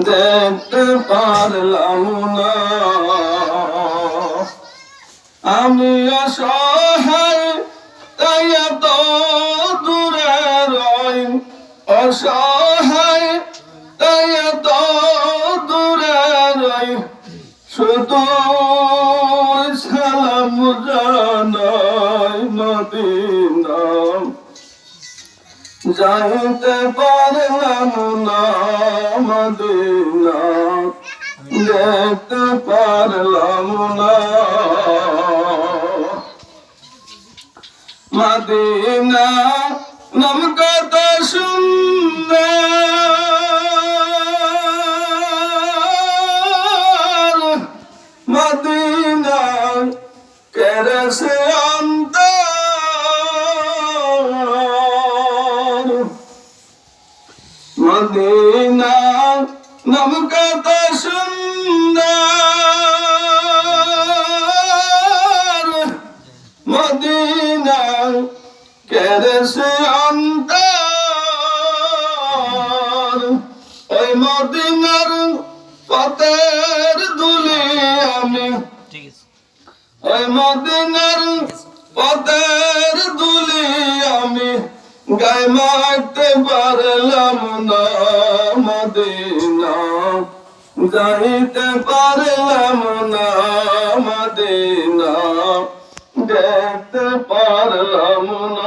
দেখতে পারলাম না। আমি অসহায় তাই এত দূরে রই, অসহায় তাই এত দূরে রই, শুধু সালাম জানাই মদিনা। যাইতে পারলাম না মদিনা, দেখতে পারলাম না। মদিনা নাম কত সুন্দর, মদিনা কেরসে অন্তর। মদিনা নাম কত সুন্দর, মদিনা কেরসে অন্তর। ওই মদিনার পথের ধুলি আমি, ওই মদিনার পথের ধুলি আমি গায়ে মাখতে পারলাম না মদিনা। যাইতে পারলাম না মদিনা, দেখতে পারলাম না।